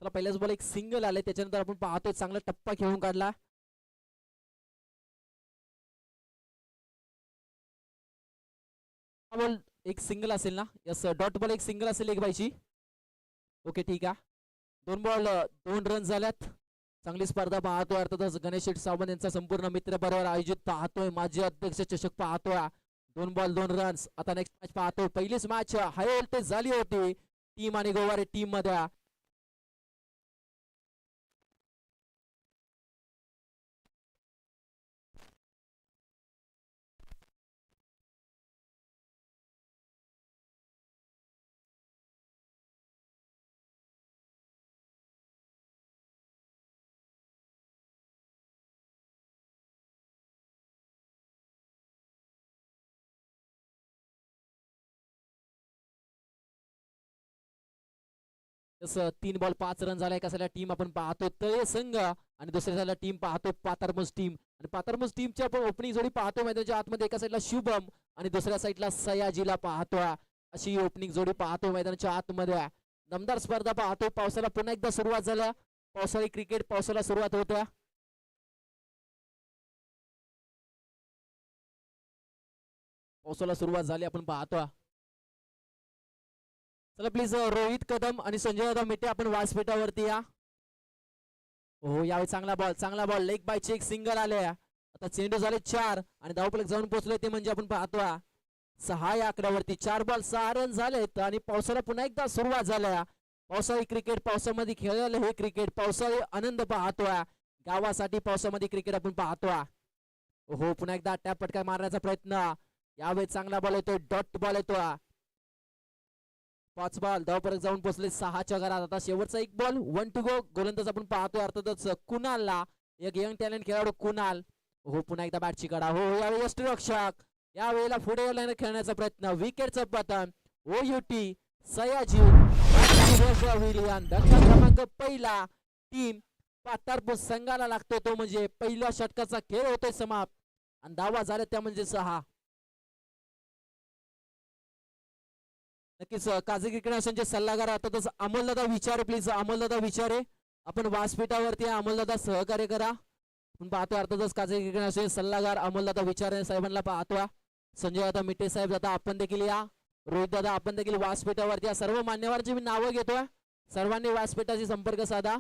चला पहिल्याच बॉल एक सिंगल आले, त्याच्यानंतर आपण पाहतोय चांगला टप्पा खेळून काढला. बॉल एक सिंगल असेल ना? यस, डॉट बॉल एक सिंगल असेल एक बायची. ओके ठीक आहे. 2 बॉल 2 रन झाल्यात. चांगली स्पर्धा पाहतोय अर्थातच गणेश शेठ सावंत यांचा संपूर्ण मित्र बरोबर आयोजित पाहतोय माजी अध्यक्ष चषक पाहतोय. 2 बॉल 2 रन्स. आता नेक्स्ट मॅच पाहतोय. पहिलीच मॅच हाय व्होल्टेज झाली होती टीम आणि गोवारे टीम मध्ये. तसं 3 बॉल 5 रन झाला एका साईडला टीम आपण पाहतो तळे संघ आणि दुसऱ्या साईडला टीम पाहतो पाथरमुस टीम. आणि पाथरमुस टीमची आपण ओपनिंग जोडी पाहतो मैदानाच्या आतमध्ये. एका साईडला शुभम आणि दुसऱ्या साईडला सयाजीला पाहतोय. अशी ओपनिंग जोडी पाहतो मैदानाच्या आतमध्ये. दमदार स्पर्धा पाहतो. पावसाला पुन्हा एकदा सुरुवात झाल्या. पावसाळी क्रिकेट पावसाला सुरुवात होत्या. पावसाला सुरुवात झाली आपण पाहतो. चला प्लीज रोहित कदम आणि संजय दादा मिटे आपण व्यासपीठावरती या. हो यावेळी चांगला बॉल लेग बायचे एक सिंगल आले. आता चेंडू झाले 4 आणि धावफलक जाऊन पोहोचले ते म्हणजे आपण पाहतो 6 या आकड्यावरती. 4 बॉल 6 रन झालेत आणि पावसाला पुन्हा एकदा सुरुवात झाल्या. पावसाळी क्रिकेट पावसामध्ये खेळलेलं हे क्रिकेट पावसाळी आनंद पाहतोय. गावासाठी पावसामध्ये क्रिकेट आपण पाहतोय. हो पुन्हा एकदा टॅप पटका मारण्याचा प्रयत्न. यावेळी चांगला बॉल येतोय डॉट बॉल येतोय. 5 बॉल धावफलक जाऊन पोहोचले 6च्या घरात. आता शेवटचा 1 बॉल 1 टू गो. गोलंदाज आपण पाहतोय अर्थातच कुणालला. एक यंग टॅलेंट खेळाडू कुणाल. हो पुन्हा एकदा बॅटची कडा. हो यावेळी यष्टीरक्षक. यावेळेला पुढे लाईन खेळण्याचा प्रयत्न. विकेटचं पतन. ओ युटी सयाजी विलियन धक्का क्रमांक पहिला टीम पाथरपूर संघाला लागतो तो म्हणजे पहिल्या षटकाचा खेळ होतोय समाप्त आणि धावा झाल्या त्या म्हणजे 6. नक्कीच काझी क्रिकेट असंचे सल्लागार अर्थातच अमोलदादा विचारे. प्लीज अमोलदादा विचारे आपण व्यासपीठावरती अमोलदादा सहकार्य करा. आपण पाहतोय अर्थातच काझी क्रिकेट असंचे सल्लागार अमोलदादा विचारे साहेबांना पाहतोय. संजय दादा मिटे साहेब दादा आपण देखील या. रोहित दादा आपण देखील व्यासपीठावरती या. सर्व मान्यवरांची मी नावं घेतोय. सर्वांनी व्यासपीठाशी संपर्क साधा.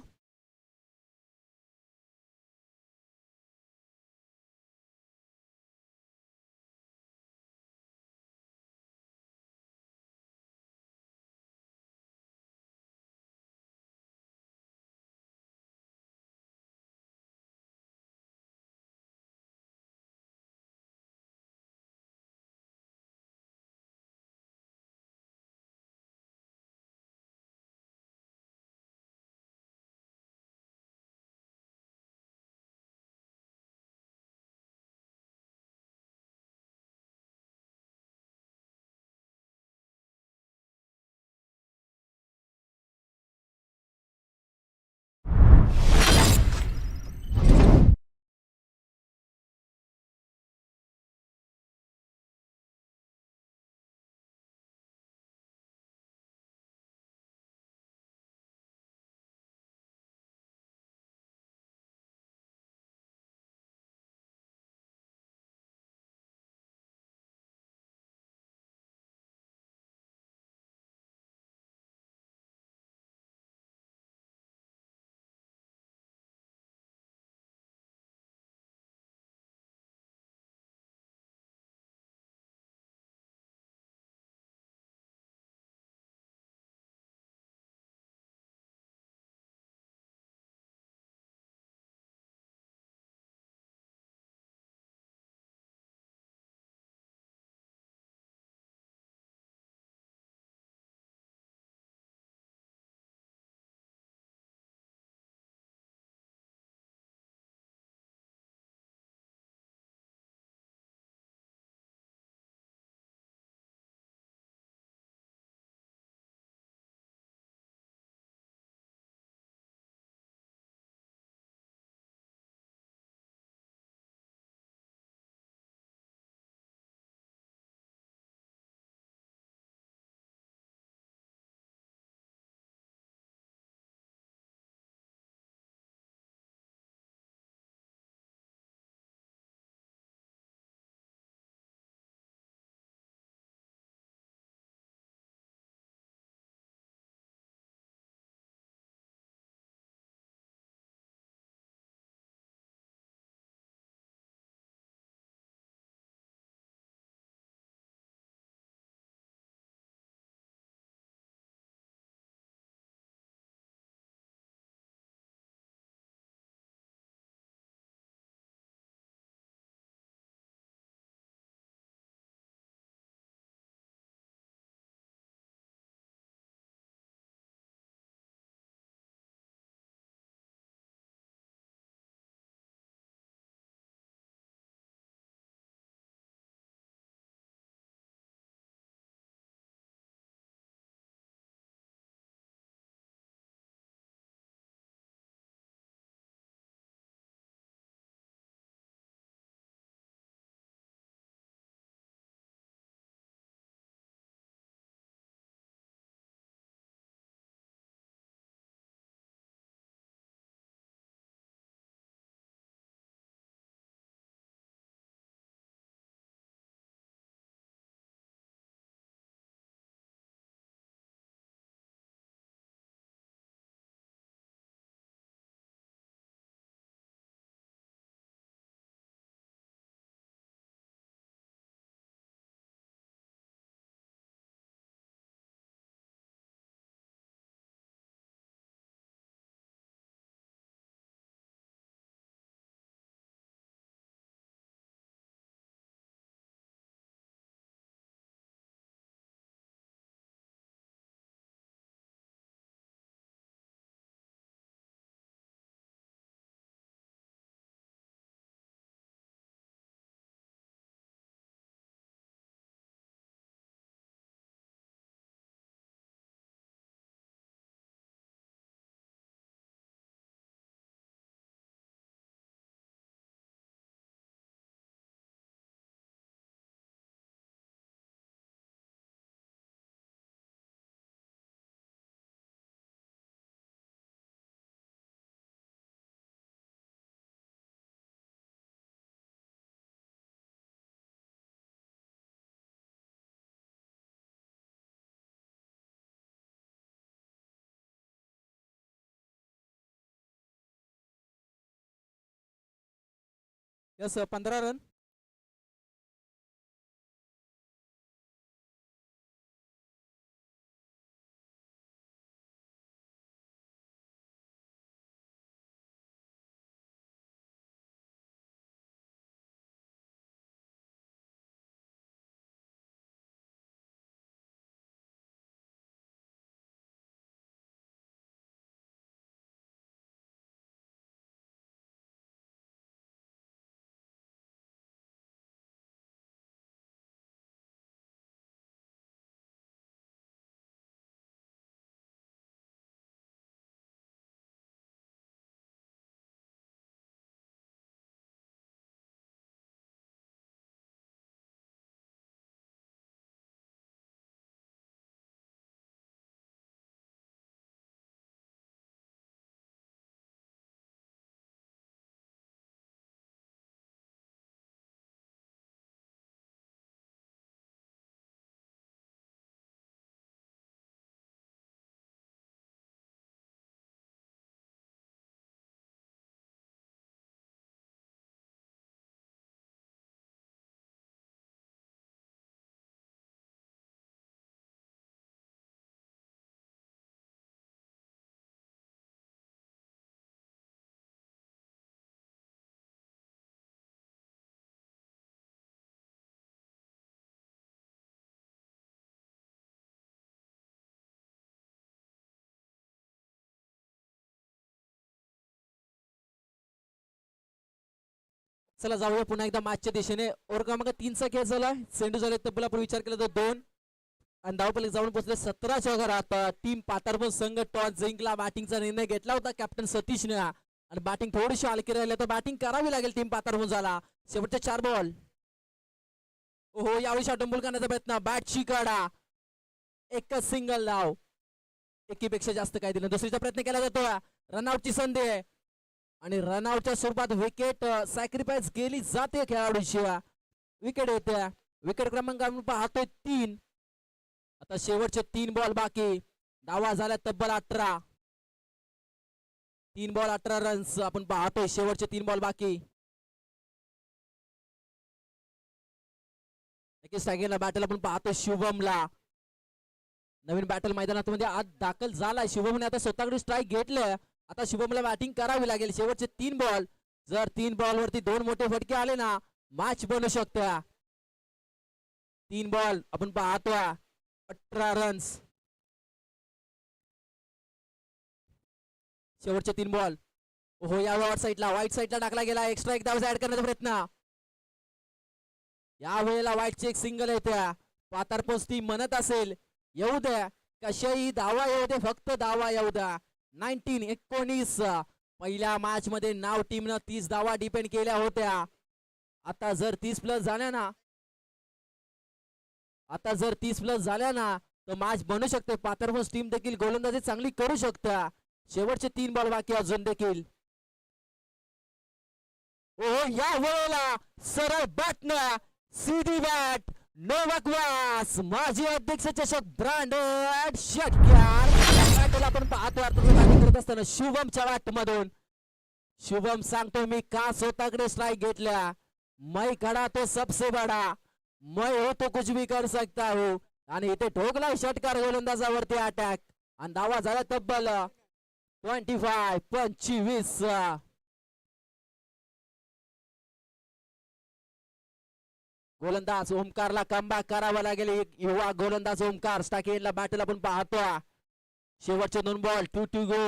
कसं 15 रन. चला जाऊया पुन्हा एकदा मॅचच्या दिशेने. ओव्हर क्रमांक 3चा खेळ झालाय. चेंडू झाले तब्बल आपण विचार केला तर 2 आणि धावपल्ले जाऊन पोहोचले 17च्या घरात. टीम पातारपूर संघ टॉस जिंकला. बॅटिंगचा निर्णय घेतला होता कॅप्टन सतीशने आणि बॅटिंग थोडीशी हलकी राहिली तर बॅटिंग करावी लागेल टीम पातारपूर झाला. शेवटचे 4 बॉल. ओहो यावेळी शॉटंबुल करण्याचा प्रयत्न. बॅटची काढा. एकच सिंगल धाव. एकीपेक्षा जास्त काय दिलं. दुसरीचा प्रयत्न केला जातो. रनआउटची संधी आहे आणि रनआउटच्या स्वरूपात विकेट सॅक्रिफाईस केली जाते खेळाडूची. विकेट येते. विकेट क्रमांक आपण पाहतोय 3. आता शेवटचे 3 बॉल बाकी. धावा झाल्या तब्बल 18. 3 बॉल 18 रन्स आपण पाहतोय. शेवटचे 3 बॉल बाकी. नक्कीच बॅटल आपण पाहतोय शुभमला. नवीन बॅटल मैदानात मध्ये आज दाखल झालाय. शुभमने आता स्वतःकडे स्ट्राईक घेतले. आता शुभमला बॅटिंग करावी लागेल. शेवटचे 3 बॉल. जर 3 बॉल वरती 2 मोठे फटके आले ना मॅच बनू शकतो. 3 बॉल आपण पाहतोय 18 रन्स. शेवटचे 3 बॉल. हो या वाईट साईडला टाकला गेला. एक्स्ट्रा एक धाव ऍड करण्याचा प्रयत्न. या वेळेला वाईटची एक सिंगल येते. पातारपोस टीम म्हणत असेल येऊ द्या कशाही धावा येऊ दे फक्त धावा येऊ द्या. 19-19 पहिल्या मॅच मध्ये नाव टीमनं 30 धावा डिपेंड केल्या होत्या. आता जर 30 प्लस झाल्या ना तर मॅच बनू शकते. पातारपोस टीम देखील गोलंदाजी चांगली करू शकते. शेवटचे 3 बॉल बाकी अजून देखील. ओहो या वेळेला सरळ बॅटनं सीधी बॅट. नोवाक्वास माजी अध्यक्ष चषक ब्रँडेड षटकार. बॅटला आपण पाहतोय करत असताना शुभमच्या बॅट मधून. शुभम सांगतो मी का स्वतःकडे स्ट्राईक घेतल्या. मैं खडा तो सबसे बडा. मैं हो तो कुछ भी कर सकता हूं. आणि इथे ठोकला षटकार गोलंदाजावरती अटॅक आणि धावा झाला तब्बल 25. गोलंदाज ओमकारला कमबॅक करावा लागेल. युवा गोलंदाज ओमकार स्टाकेला बॅटला पण पाहतो. शेवटचे 2 बॉल 2 टू गो.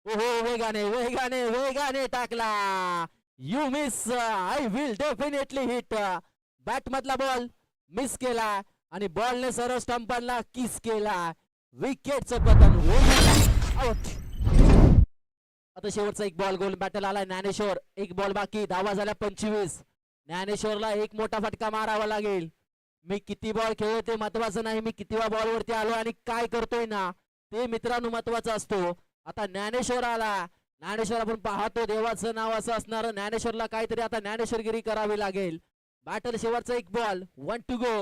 ओहो वेगाने टाकला. You miss. I will definitely hit. Bat मधला बॉल मिस केला आणि बॉलने सरळ स्टंपरला किस केला. विकेटचं पतन. आउट. आता शेवटचा 1 बॉल गोल बॅटला आलाय ज्ञानेश्वर. 1 बॉल बाकी. धावा झाल्या 25. ज्ञानेश्वरला एक मोठा फटका मारावा लागेल. मी किती बॉल खेळलो ते महत्वाचं नाही. मी कितीवा बॉल वरती आलो आणि काय करतोय ना ते मित्रांनो महत्वाचा असतो. आता ज्ञानेश्वर आला. ज्ञानेश्वर आपण पाहतो देवाचं नाव असं असणार. ज्ञानेश्वरला काहीतरी आता ज्ञानेश्वरगिरी करावी लागेल. बॅटल शेवटचा 1 बॉल 1 टू गो.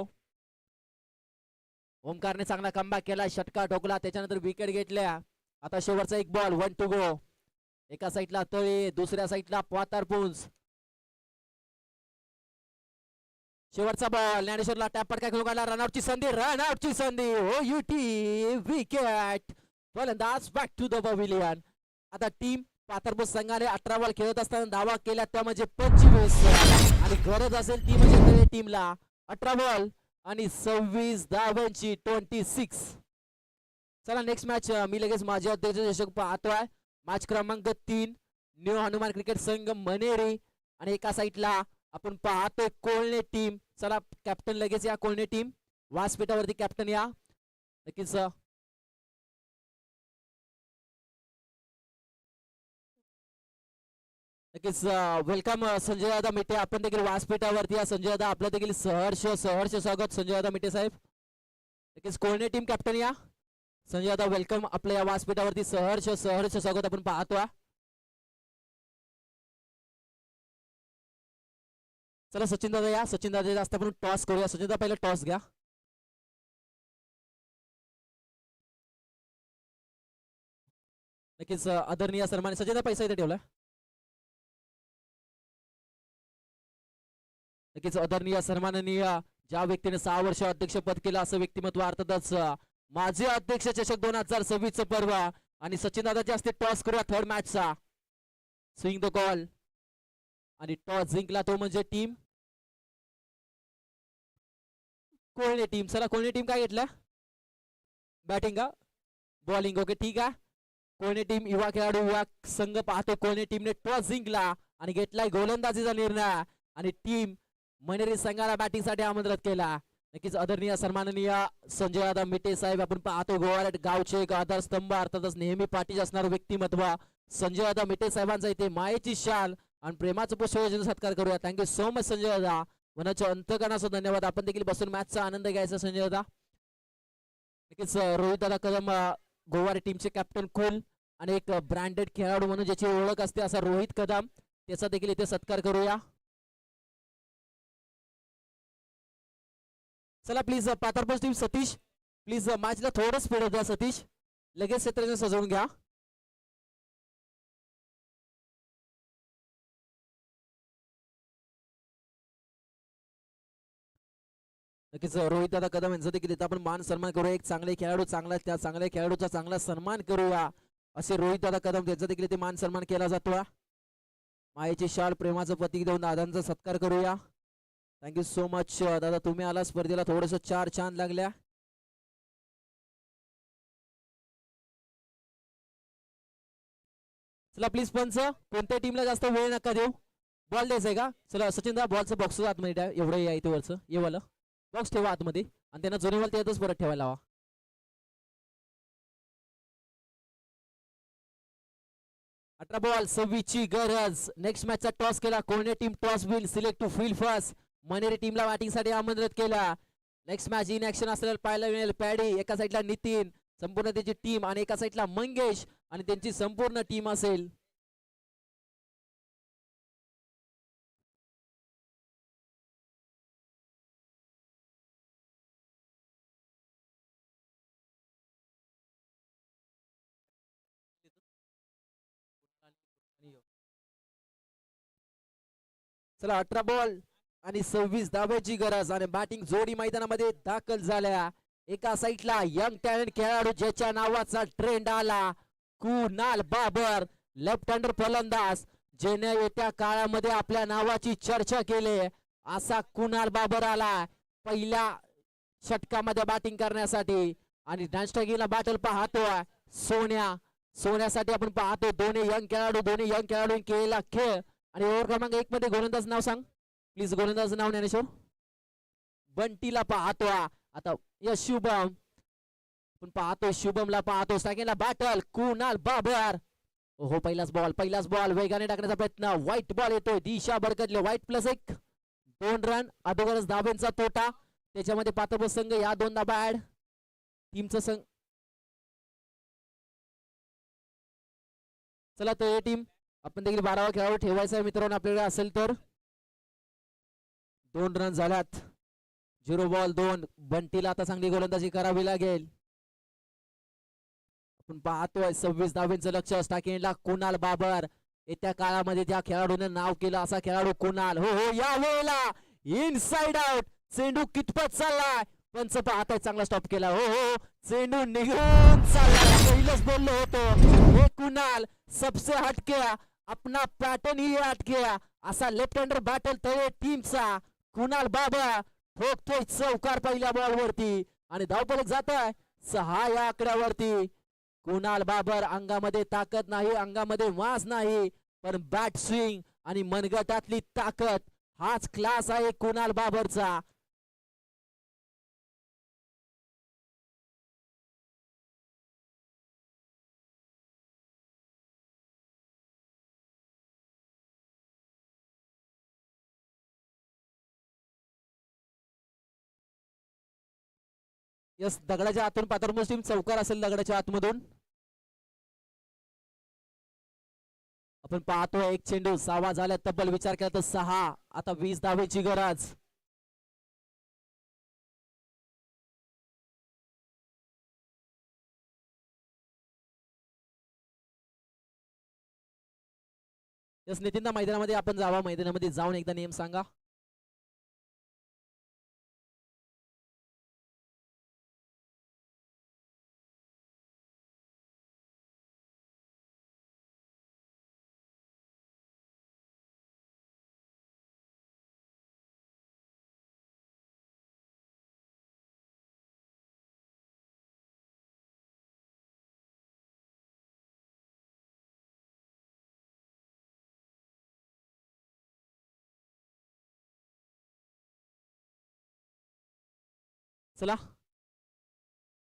ओमकारने चांगला कमबॅक केला. षटकार ठोकला त्याच्यानंतर विकेट घेतल्या. आता शेवटचा 1 बॉल 1 टू गो. एका साईडला तळे दुसऱ्या साईडला पातारपुंज. शेवटचा बॉल ज्ञानेश्वरला टॅप पटका खेळून काढला रनआउटची संधी ओ युटी विकेट फलंदाज बॅक टू द पवेलियन. आता टीम पाथरपूर संघाने 18 बॉल खेळत असताना धावा केल्या त्या म्हणजे 25 आणि गरज असेल ती म्हणजे टीमला 18 बॉल आणि 26 धावांची 26. चला नेक्स्ट मॅच मी लगेच माझे अध्यक्ष दर्शक पाहतोय. मॅच क्रमांक 3 न्यू हनुमान क्रिकेट संघ मनेरी आणि एका साईडला आपण पाहतोय कोळणे टीम. चला कॅप्टन लगेच या कोळणे टीम व्यासपीठावरती कॅप्टन या नक्कीच. नक्कीच वेलकम संजय दादा मिटे. आपण देखील व्यासपीठावरती या संजय दादा आपलं देखील सहर्ष स्वागत संजय दादा मिटे साहेब. नक्कीच कोळणे टीम कॅप्टन या संजय दादा वेलकम आपल्या या व्यासपीठावरती सहर्ष स्वागत आपण पाहतोय. चला सचिन दादा या. सचिन दादा जास्त आपण टॉस करूया. सचिन दादा पहिला टॉस घ्या. नक्कीच आदरणीय सन्मान सचिन दादा पैसा इथे ठेवला. नक्कीच आदरणीय सन्माननीय ज्या व्यक्तीने 6 वर्ष अध्यक्षपद केलं असं व्यक्तिमत्व अर्थातच माजी अध्यक्ष चषक 2026 चं पर्व आणि सचिन दादाचे असते. टॉस करूया थर्ड मॅचचा. स्विंग द कॉल आणि टॉस जिंकला तो म्हणजे टीम कोळणे टीम. चला कोळणे टीम काय घेतलं बॅटिंग का बॉलिंग. ओके ठीक आहे. कोळणे टीम युवा खेळाडू युवा संघ पाहतो. कोळणे टीमने टॉस जिंकला आणि घेतलाय गोलंदाजीचा निर्णय आणि टीम मनेरी संघाला बॅटिंग साठी आमंत्रित केला. नक्कीच आदरणीय सन्माननीय संजय दादा मिटे साहेब आपण पाहतो गोवा गावचे एक आधारस्तंभ अर्थातच नेहमी पाठीशी असणारं व्यक्तिमत्व संजय दादा मिटे साहेबांचा इथे मायेची शाल आणि प्रेमाचं पुष्पवचन सत्कार करूया. थँक्यू सो मच संजय दादा. मनाच्या अंतकरणाचा धन्यवाद. आपण देखील बसून मॅचचा आनंद घ्यायचा संजय दादा. नक्कीच रोहित दादा कदम गोवा टीमचे कॅप्टन कूल आणि एक ब्रँडेड खेळाडू म्हणून ज्याची ओळख असते असा रोहित कदम त्याचा देखील इथे सत्कार करूया. चला प्लीज पाथरपूर टीम सतीश प्लीज मॅचला थोडं स्पीड द्या. सतीश लगेच क्षेत्र सजवून घ्या. नक्कीच रोहित दादा कदम यांचा देखील इथं आपण मान सन्मान करूया. एक चांगले खेळाडू त्या चांगल्या खेळाडूचा चांगला सन्मान करूया असे रोहित दादा कदम त्यांचा देखील इथे मान सन्मान केला जातो. मायेची शाल प्रेमाचं प्रतीक देऊन दादांचा सत्कार करूया. थँक्यू सो मच दादा तुम्ही आला स्पर्धेला. थोडस 4 छान लागल्या. चला प्लीज पंच कोणत्या टीमला जास्त वेळ नका देऊ. बॉल द्यायचंय का. चला सचिन दा बॉलचं बॉक्स आतमध्ये एवढं या इथे वरचं येवालं बॉक्स ठेवा आतमध्ये आणि त्यांना जुने बॉल त्यातच परत ठेवायला हवा. अठरा बॉल 26 ची गरज. नेक्स्ट मॅचचा टॉस केला कोळणे team. Toss will select to field first. मनेरी टीमला बॅटिंग साठी आमंत्रित केला. नेक्स्ट मॅच इन ऍक्शन असलेला पाहायला मिळेल. पॅडी एका साईडला नितीन संपूर्ण त्याची टीम आणि एका साईडला मंगेश आणि त्यांची संपूर्ण टीम असेल. चला 18 बॉल आणि 26 धाब्याची गरज आणि बॅटिंग जोडी मैदानामध्ये दाखल झाल्या. एका साईडला यंग टॅलेंट खेळाडू ज्याच्या नावाचा ट्रेंड आला कुणाल बाबर लेफ्ट हँडर फलंदाज ज्याने येत्या काळामध्ये आपल्या नावाची चर्चा केली असा कुणाल बाबर आला पहिल्या षटकामध्ये बॅटिंग करण्यासाठी आणि डान्स्टॅगिंगला बॅटल पाहतो सोन्यासाठी आपण पाहतो. दोन्ही यंग खेळाडू केलेला खेळ आणि ओव्हर क्रमांक 1 मध्ये गोलंदाज नाव सांग प्लीज. गोलंदाज नाव ज्ञानेश्वर बंटीला पाहतो. आता या शुभम पण पाहतो. शुभमला पाहतो. सेकंडला बॅटल कुणाल बाबर. हो पहिलाच बॉल वेगाने टाकण्याचा प्रयत्न. व्हाईट बॉल येतोय. दिशा भडकतले. White +1 2 run. अगोदरच धाब्यांचा तोटा त्याच्यामध्ये पाथरपूर संघ या 2 धाबा ऍड टीमचा संघ. चला तर टीम आपण देखील 12वा खेळाडू ठेवायचा आहे मित्रांनो आपल्याकडे असेल तर. 2 रन झाल्यात. 0 बॉल 2. बंटीला आता चांगली गोलंदाजी करावी लागेल. आपण पाहतोय 26 धाब्यांचं लक्ष. स्टार्टिंगला कुणाल बाबर येत्या काळामध्ये ज्या खेळाडूने नाव केलं असा खेळाडू कुणाल. हो या इनसाइड आउट. चेंडू कितपत चाललाय पंच पाहताय चांगला स्टॉप केला. हो हो चेंडू निघून चाललाय. पहिलंच बोललो होतो हे कुणाल सबसे हटके अपना पॅटर्न ही हटके असा लेफ्ट हँडर बॅटल तळे टीमचा कुणाल बाबर ठोकतोय चौकार पहिल्या बॉल वरती आणि धावपलक जात आहे 6 या आकड्यावरती. कुणाल बाबर अंगामध्ये ताकद नाही, अंगामध्ये वास नाही, पण बॅट स्विंग आणि मनगटातली ताकद हाच क्लास आहे कुणाल बाबरचा. यस दगडाच्या आतून पात्र मुस्लिम चौकार असेल दगडाच्या आतमधून. आपण पाहतो एक चेंडू 6 झाल्या तब्बल विचार केला तर 6. आता 20 धावेची गरज. यस नितीन मैदानामध्ये आपण जावा. मैदानामध्ये जाऊन एकदा नियम सांगा. चला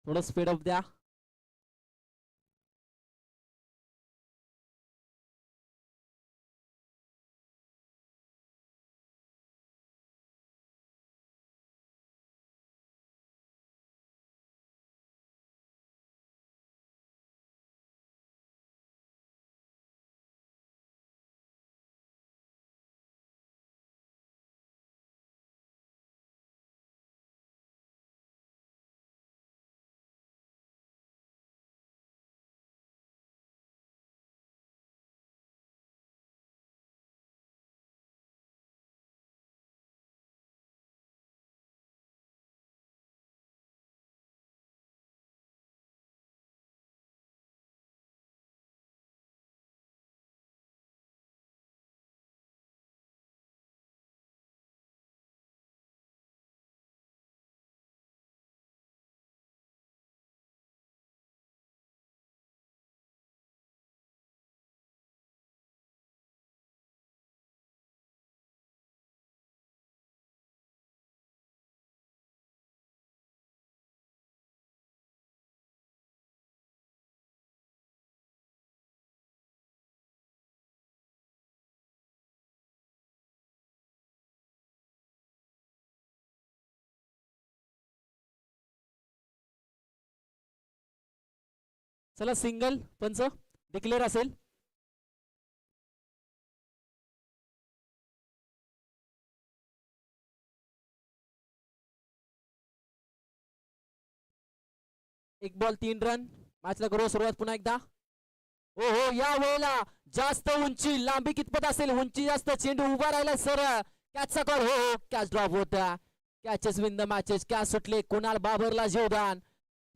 थोडं स्पीड अप द्या. चला सिंगल पंच डिक्लेअर असेल. एक बॉल 3 रन. मॅचला करू सुरुवात पुन्हा एकदा. हो हो या वेळेला जास्त उंची लांबी कितपत असेल उंची जास्त चेंडू उभा राहिला सरळ कॅचचा कॉल. हो हो कॅच ड्रॉप होता. Catches win the matches. Catch सुटले. कुणाल बाबरला जीवदान.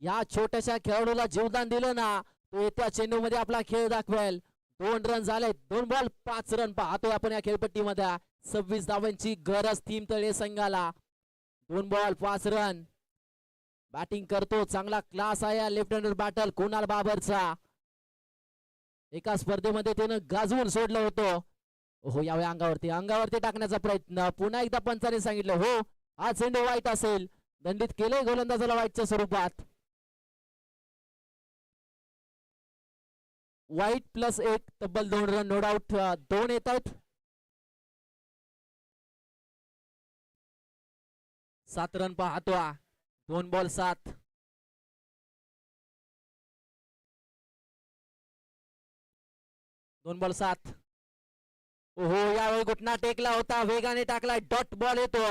या छोट्याशा खेळाडूला जीवदान दिलं ना तो येत्या चेंडू मध्ये आपला खेळ दाखवेल. 2 रन झाले. 2 बॉल 5 रन पाहतोय आपण या खेळपट्टीमध्ये. 26 धावांची गरज थीम तळे संघाला. 2 बॉल 5 रन. बॅटिंग करतो चांगला क्लास आहे लेफ्ट हँडर बॅटल कुणाल बाबरचा. एका स्पर्धेमध्ये त्यानं गाजवून सोडलं होतं. हो यावेळी अंगावरती टाकण्याचा प्रयत्न. पुन्हा एकदा पंचाने सांगितलं हो हा चेंडू वाईट असेल. दंडित केलंय गोलंदाजाला वाईटच्या स्वरूपात. वाईट +1 तब्बल 2 रन. नो डाऊट 2 येत आहेत. 7 रन पाहतो. 2 बॉल 7. दोन बॉल 7. ओहो यावेळी घुटना टेकला होता. वेगाने टाकला. डॉट बॉल येतो.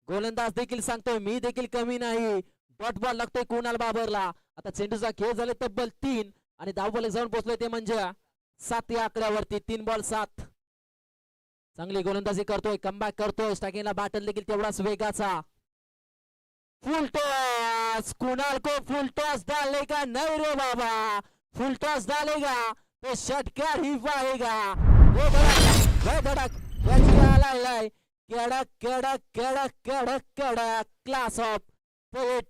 गोलंदाज देखील सांगतोय मी देखील कमी नाही. डॉट बॉल लागतोय कुणाल बाबरला. आता चेंडूचा खेळ झाले तब्बल 3 आणि धावफलक जाऊन पोहोचलोय ते म्हणजे 7 या आकड्यावरती. 3 बॉल 7. चांगली गोलंदाजी करतोय, कमबॅक करतोय, स्ट्रायकिंगला बॅटल देखील तेवढाच वेगाचा. फुल टॉस, कुणाल को फुल टॉस डालेगा नहीं रे बाबा, फुल टॉस डालेगा तो षटकार ही पाएगा. वे धडक लागलाय. कडक कडक कडक कडक कडक class of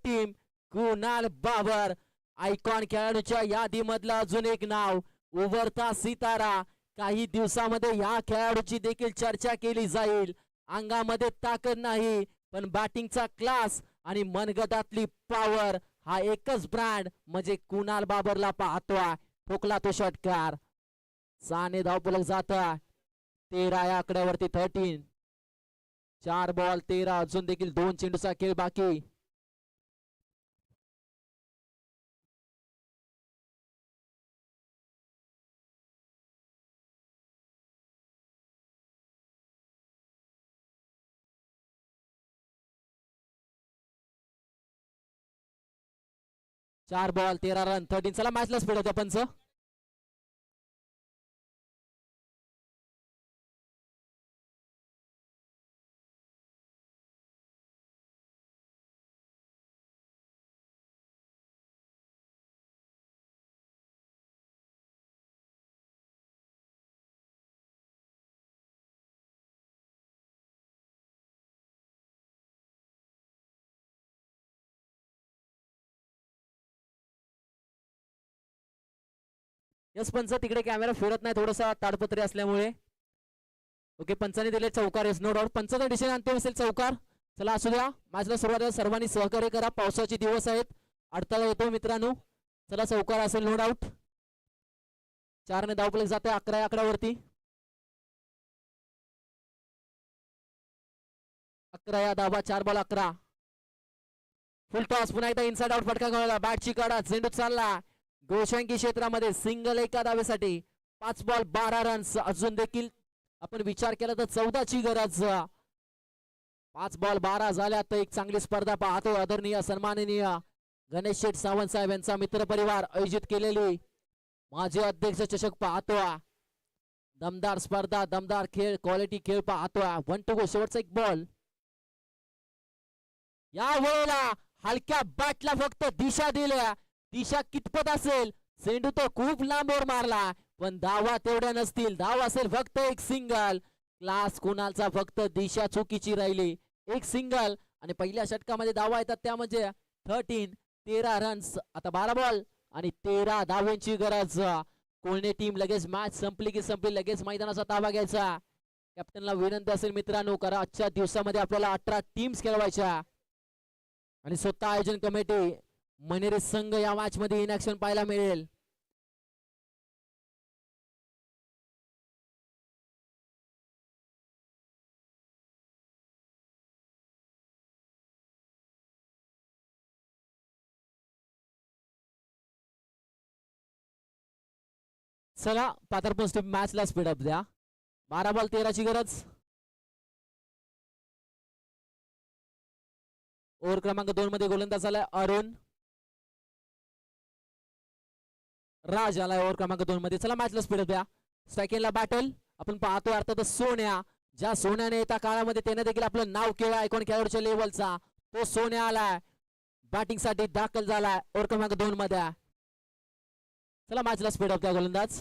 team Kunal Babar. Icon खेळाडूच्या यादीमधलं अजून एक नाव, उभरता सितारा. काही दिवसामध्ये या खेळाडूची देखील चर्चा केली जाईल. अंगामध्ये ताकद नाही पण बॅटिंगचा क्लास आणि मनगटातली पॉवर, हा एकच ब्रँड म्हणजे कुणाल बाबरला पाहतोय. ठोकला तो षटकार. साने धावफलक जाता 13 या आकड्यावरती 13. 4 बॉल 13, अजून देखील 2 चेंडूचा खेळ बाकी. चार बॉल 13 रन 13. चला मॅचला स्पीड होत्या पंच. यस पंच, तिकडे कॅमेरा फिरत नाही, थोडसा ताडपत्री असल्यामुळे. ओके, पंचाने दिले चौकार. एस नो डाऊट, पंचाचा डिसिजन अंतिम असेल चौकार. चला असू द्या, मॅचला सुरुवातीला सर्वांनी सहकार्य करा. पावसाचे दिवस आहेत, अडथळा येतो मित्रांनो. चला चौकार असेल नो डाऊट. 4 ने धावफलक जाते 11 आकड्यावरती. 11 या धावा, 4 बॉल 11. फुल टॉस, पुन्हा एकदा इनसाइड आउट फटका गळला. बॅटची काढा, चेंडू चालला गोशांकी क्षेत्रामध्ये. सिंगल एका धावेसाठी. 5 बॉल 12 रन्स. अजून देखील आपण विचार केला तर 14 ची गरज. 5 बॉल 12 झाल्या तर एक चांगली स्पर्धा पाहतो. आदरणीय सन्माननीय गणेश शेठ सावंत साहेब यांचा मित्र परिवार आयोजित केलेली माजी अध्यक्ष चषक पाहतो. दमदार स्पर्धा, दमदार खेळ, क्वालिटी खेळ पाहतो. 1 टू गो, शेवटचा एक बॉल. या वेळेला हलक्या बॅटला फक्त दिशा दिल्या. दिशा कितपत असेल, चेंडू तो खूप लांबवर मारला पण धावा तेवढ्या नसतील. धाव असेल फक्त एक सिंगल. क्लास कुणालचा, फक्त दिशा चुकीची राहिली. एक सिंगल आणि पहिल्या षटकामध्ये धावा येतात त्या म्हणजे 13 रन्स. आता 12 बॉल आणि 13 धावांची गरज. कोळणे टीम लगेच मॅच संपली की संपली, लगेच मैदानाचा ताबा घ्यायचा. कॅप्टनला विनंती असेल मित्रांनो, कारण आजच्या दिवसामध्ये आपल्याला 18 टीम्स खेळवायच्या आणि स्वतः आयोजन कमिटी मनेरी संघ या मॅच मध्ये इन ऍक्शन पाहायला मिळेल. चला पाथरपन टीम मॅचला स्पीड अप द्या. 12 बॉल 13 ची गरज. ओव्हर क्रमांक 2 मध्ये गोलंदाज आलाय अरुण. राज आलाय ओव्हर क्रमांक 2 मध्ये. चला मॅचला स्पीड अप द्या. स्ट्रायकिंगला बॅटल आपण पाहतोय अर्थात सोन्या. ज्या सोन्याने येत्या काळामध्ये त्याने देखील आपलं नाव केलं आयकॉन खेळाडूच्या लेवलचा, तो सोन्या आलाय बॅटिंग साठी दाखल झालाय ओव्हर क्रमांक 2 मध्ये. चला मॅचला स्पीड अप द्या गोलंदाज.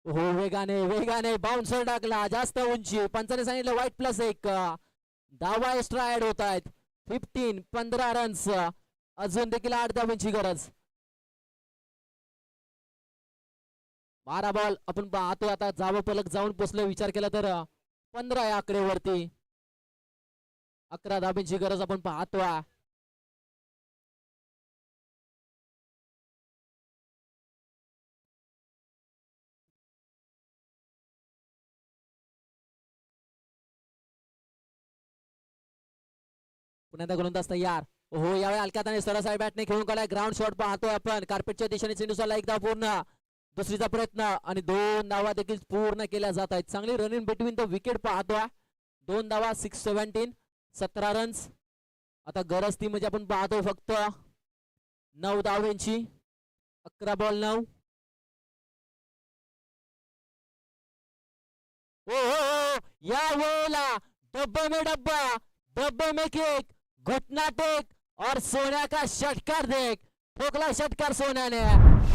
हो, वेगाने वेगाने बाउन्सर टाकला, जास्त उंची. पंचाने सांगितलं वाईट +1. धावा एक्स्ट्रा ऍड होत आहेत. 15 रन्स. अजून देखील 8 धावांची गरज. 12 बॉल आपण पाहतो आता. जावं पलक जाऊन पोचलं विचार केला तर 15 या आकडेवरती. 11 धावांची गरज आपण पाहतो. पुन्हा गोलंदाज तयार. हो, यावेळी हलक्यात आणि सरळ बॅटने खेळून काढलाय. ग्राउंड शॉट पाहतोय आपण. कार्पेटच्या दिशेने चेंडूला एकदा पूर्ण. दुसरीचा प्रयत्न आणि 2 धावा देखील पूर्ण केल्या जात आहेत. चांगली रनिंग बिटवीन द विकेट पाहतोय. 2 धावा 6-17, 17 रन्स. आता गरज ती म्हणजे आपण पाहतो फक्त 9 धावांची. 11 बॉल 9. ओ हो, या वेळेला डब्बे में डब्बा, डब्बे में केक, घुटना टेक और सोन्या का षटकार देख. ठोकला षटकार सोन्याने.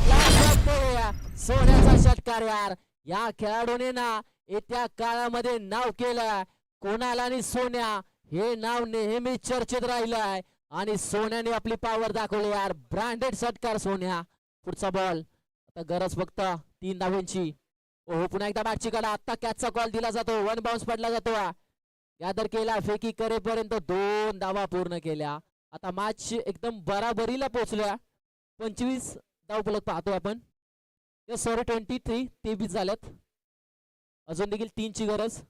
क्या शॉट आहे, सोन्याचा षटकार यार. या खेळाडूने ना येत्या काळामध्ये नाव केलं. कोणाला आणि सोन्या हे नाव नेहमी चर्चेत राहिलंय आणि सोन्याने आपली पॉवर दाखवली यार. ब्रँडेड षटकार सोन्या. पुढचा बॉल. आता गरज फक्त 3 धावांची. ओहो, पुन्हा एकदा बॅटची कला. आता कॅचचा कॉल दिला जातो. 1 बाउन्स पडला जातो. यादर केला. फेकी करेपर्यंत 2 धावा पूर्ण केल्या. आता मॅच एकदम बराबरीला पोहोचल्या. 25 धावफलक पाहतोय आपण. सॉरी 23. 23 झाल्यात. अजून देखील 3 ची गरज.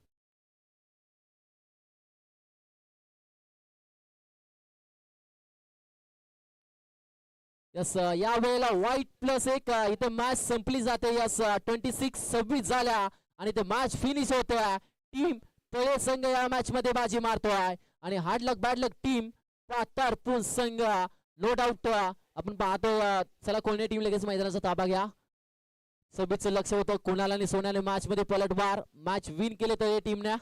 यस, या वेळेला व्हाईट +1 इथे मॅच संपली जाते. यस, 26-26 झाल्या आणि ते मॅच फिनिश होतोय. टीम तळे संघ या मॅच मध्ये बाजी मारतोय आणि हार्ड लक बॅड लक टीम पातारपूर संघ नो डाऊट आपण पाहतोय. चला कोणी टीम लगेच मैदानाचा ताबा घ्या. सभेचं लक्ष होतं कोणाला आणि सोन्याने मॅच मध्ये पलटवार मॅच विन केले तर टीमने.